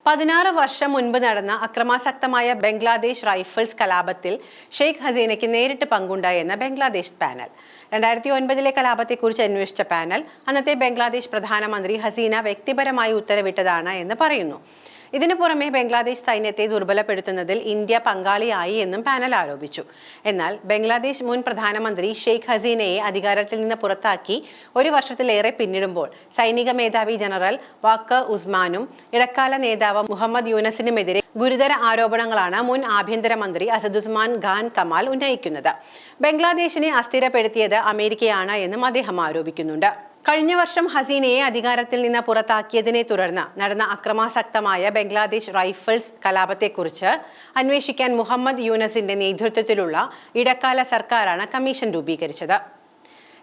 16 വർഷം മുൻപ് നടന്ന അക്രമാസക്തമായ ബംഗ്ലാദേശ് റൈഫിൾസ് കലാപത്തിൽ ഷെയ്ഖ് ഹസീനയ്ക്ക് നേരിട്ട് പങ്കുണ്ടായെന്ന് ബംഗ്ലാദേശ് പാനൽ. 2009 കലാപത്തെക്കുറിച്ച് അന്വേഷിച്ച പാനൽ അന്നത്തെ ബംഗ്ലാദേശ് പ്രധാനമന്ത്രി ഹസീന വ്യക്തിപരമായി ഉത്തരവിട്ടതാണ് എന്ന് പറയുന്നു. ഇതിനു പുറമെ ബംഗ്ലാദേശ് സൈന്യത്തെ ദുർബലപ്പെടുത്തുന്നതിൽ ഇന്ത്യ പങ്കാളിയായി എന്നും പാനൽ ആരോപിച്ചു. എന്നാൽ ബംഗ്ലാദേശ് മുൻ പ്രധാനമന്ത്രി ഷെയ്ഖ് ഹസീനയെ അധികാരത്തിൽ നിന്ന് പുറത്താക്കി ഒരു വർഷത്തിലേറെ പിന്നിടുമ്പോൾ സൈനിക മേധാവി ജനറൽ വാക്കർ ഉസ്മാനും ഇടക്കാല നേതാവ് മുഹമ്മദ് യൂനസിനുമെതിരെ ഗുരുതര ആരോപണങ്ങളാണ് മുൻ ആഭ്യന്തരമന്ത്രി അസദുസ്മാൻ ഖാൻ കമാൽ ഉന്നയിക്കുന്നത്. ബംഗ്ലാദേശിനെ അസ്ഥിരപ്പെടുത്തിയത് അമേരിക്കയാണ് എന്നും അദ്ദേഹം ആരോപിക്കുന്നുണ്ട്. കഴിഞ്ഞ വർഷം ഹസീനയെ അധികാരത്തിൽ നിന്ന് പുറത്താക്കിയതിനെ തുടർന്ന് നടന്ന അക്രമാസക്തമായ ബംഗ്ലാദേശ് റൈഫിൾസ് കലാപത്തെക്കുറിച്ച് അന്വേഷിക്കാൻ മുഹമ്മദ് യൂനസിന്റെ നേതൃത്വത്തിലുള്ള ഇടക്കാല സർക്കാരാണ് കമ്മീഷൻ രൂപീകരിച്ചത്.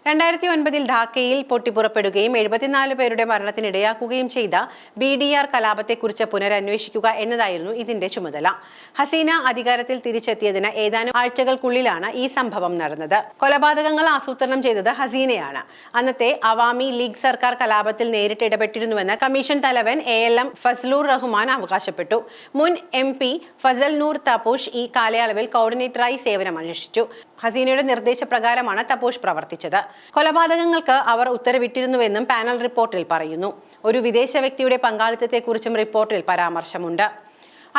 2009 ധാക്കയിൽ പൊട്ടിപ്പുറപ്പെടുകയും 74 പേരുടെ മരണത്തിനിടയാക്കുകയും ചെയ്ത BDR കലാപത്തെക്കുറിച്ച് പുനരന്വേഷിക്കുക എന്നതായിരുന്നു ഇതിന്റെ ചുമതല. ഹസീന അധികാരത്തിൽ തിരിച്ചെത്തിയതിന് ഏതാനും ആഴ്ചകൾക്കുള്ളിലാണ് ഈ സംഭവം നടന്നത്. കൊലപാതകങ്ങൾ ആസൂത്രണം ചെയ്തത് ഹസീനയാണ്. അന്നത്തെ അവാമി ലീഗ് സർക്കാർ കലാപത്തിൽ നേരിട്ട് ഇടപെട്ടിരുന്നുവെന്ന് കമ്മീഷൻ തലവൻ ALM ഫസലുർ റഹ്മാൻ അവകാശപ്പെട്ടു. മുൻ MP ഫസൽ നൂർ തപോഷ് ഈ കാലയളവിൽ കോർഡിനേറ്ററായി സേവനമനുഷ്ഠിച്ചു. ഹസീനയുടെ നിർദ്ദേശപ്രകാരമാണ് തപോഷ് പ്രവർത്തിച്ചത്. കൊലപാതകങ്ങൾക്ക് അവർ ഉത്തരവിട്ടിരുന്നുവെന്നും പാനൽ റിപ്പോർട്ടിൽ പറയുന്നു. ഒരു വിദേശ വ്യക്തിയുടെ പങ്കാളിത്തത്തെക്കുറിച്ചും റിപ്പോർട്ടിൽ പരാമർശമുണ്ട്.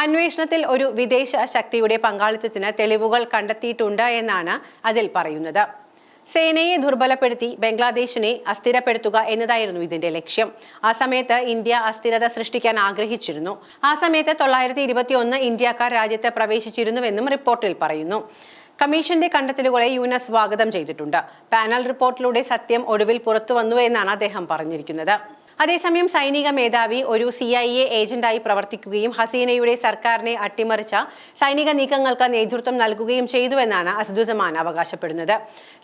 അന്വേഷണത്തിൽ ഒരു വിദേശ ശക്തിയുടെ പങ്കാളിത്തത്തിന് തെളിവുകൾ കണ്ടെത്തിയിട്ടുണ്ട് എന്നാണ് അതിൽ പറയുന്നത്. സേനയെ ദുർബലപ്പെടുത്തി ബംഗ്ലാദേശിനെ അസ്ഥിരപ്പെടുത്തുക എന്നതായിരുന്നു ഇതിന്റെ ലക്ഷ്യം. ആ സമയത്ത് ഇന്ത്യ അസ്ഥിരത സൃഷ്ടിക്കാൻ ആഗ്രഹിച്ചിരുന്നു. ആ സമയത്ത് 921 ഇന്ത്യക്കാർ രാജ്യത്ത് പ്രവേശിച്ചിരുന്നുവെന്നും റിപ്പോർട്ടിൽ പറയുന്നു. കമ്മീഷന്റെ കണ്ടെത്തലുകളെ യൂനസ് സ്വാഗതം ചെയ്തിട്ടുണ്ട്. പാനൽ റിപ്പോർട്ടിലൂടെ സത്യം ഒടുവിൽ പുറത്തു വന്നു എന്നാണ് അദ്ദേഹം പറഞ്ഞിരിക്കുന്നത്. അതേസമയം സൈനിക മേധാവി ഒരു CIA ഏജന്റായി പ്രവർത്തിക്കുകയും ഹസീനയുടെ സർക്കാരിനെ അട്ടിമറിച്ച സൈനിക നീക്കങ്ങൾക്ക് നേതൃത്വം നൽകുകയും ചെയ്തുവെന്നാണ് അസദുസ്മാൻ അവകാശപ്പെടുന്നത്.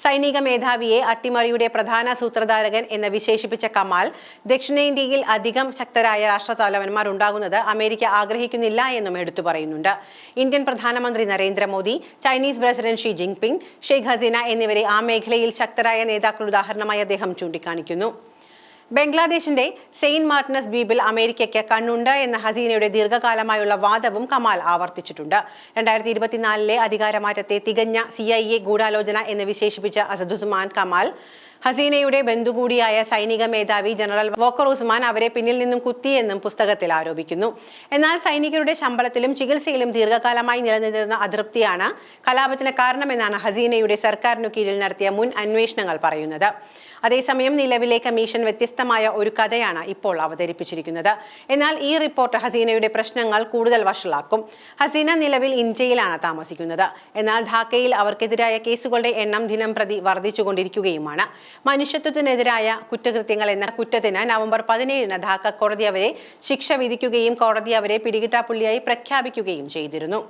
സൈനിക മേധാവിയെ അട്ടിമറിയുടെ പ്രധാന സൂത്രധാരകൻ എന്ന് വിശേഷിപ്പിച്ച കമാൽ, ദക്ഷിണേന്ത്യയിൽ അധികം ശക്തരായ രാഷ്ട്രതലവന്മാർ ഉണ്ടാകുന്നത് അമേരിക്ക ആഗ്രഹിക്കുന്നില്ല എന്നും എടുത്തു പറയുന്നുണ്ട്. ഇന്ത്യൻ പ്രധാനമന്ത്രി Narendra Modi, Chinese president Xi Jinping, Sheikh Hasina എന്നിവരെ ആ മേഖലയിൽ ശക്തരായ നേതാക്കളുടെ ഉദാഹരണമായി അദ്ദേഹം ചൂണ്ടിക്കാണിക്കുന്നു. ബംഗ്ലാദേശിന്റെ സെയിന്റ് മാർട്ടിനസ് ദ്വീപിൽ അമേരിക്കയ്ക്ക് കണ്ണുണ്ട് എന്ന ഹസീനയുടെ ദീർഘകാലമായുള്ള വാദവും കമാൽ ആവർത്തിച്ചിട്ടുണ്ട്. 2024 അധികാരമാറ്റത്തെ തികഞ്ഞ CIA ഗൂഢാലോചന എന്ന് വിശേഷിപ്പിച്ച അസദുസ്മാൻ കമാൽ, ഹസീനയുടെ ബന്ധുകൂടിയായ സൈനിക മേധാവി ജനറൽ വാക്കർ ഉസ്മാൻ അവരെ പിന്നിൽ നിന്നും കുത്തിയെന്നും പുസ്തകത്തിൽ ആരോപിക്കുന്നു. എന്നാൽ സൈനികരുടെ ശമ്പളത്തിലും ചികിത്സയിലും ദീർഘകാലമായി നിലനിന്നിരുന്ന അതൃപ്തിയാണ് കലാപത്തിന് കാരണമെന്നാണ് ഹസീനയുടെ സർക്കാരിനു കീഴിൽ നടത്തിയ മുൻ അന്വേഷണങ്ങൾ പറയുന്നത്. അതേസമയം നിലവിലെ കമ്മീഷൻ വ്യത്യസ്തമായ ഒരു കഥയാണ് ഇപ്പോൾ അവതരിപ്പിച്ചിരിക്കുന്നത്. എന്നാൽ ഈ റിപ്പോർട്ട് ഹസീനയുടെ പ്രശ്നങ്ങൾ കൂടുതൽ വഷളാക്കും. ഹസീന നിലവിൽ ഇന്ത്യയിലാണ് താമസിക്കുന്നത്. എന്നാൽ ധാക്കയിൽ അവർക്കെതിരായ കേസുകളുടെ എണ്ണം ദിനംപ്രതി വർദ്ധിച്ചുകൊണ്ടിരിക്കുകയുമാണ്. മനുഷ്യത്വത്തിനെതിരായ കുറ്റകൃത്യങ്ങൾ എന്ന കുറ്റത്തിന് നവംബർ 17 ധാക്ക കോടതി അവരെ ശിക്ഷ വിധിക്കുകയും കോടതി അവരെ പിടികിട്ടാപ്പുള്ളിയായി പ്രഖ്യാപിക്കുകയും ചെയ്തിരുന്നു.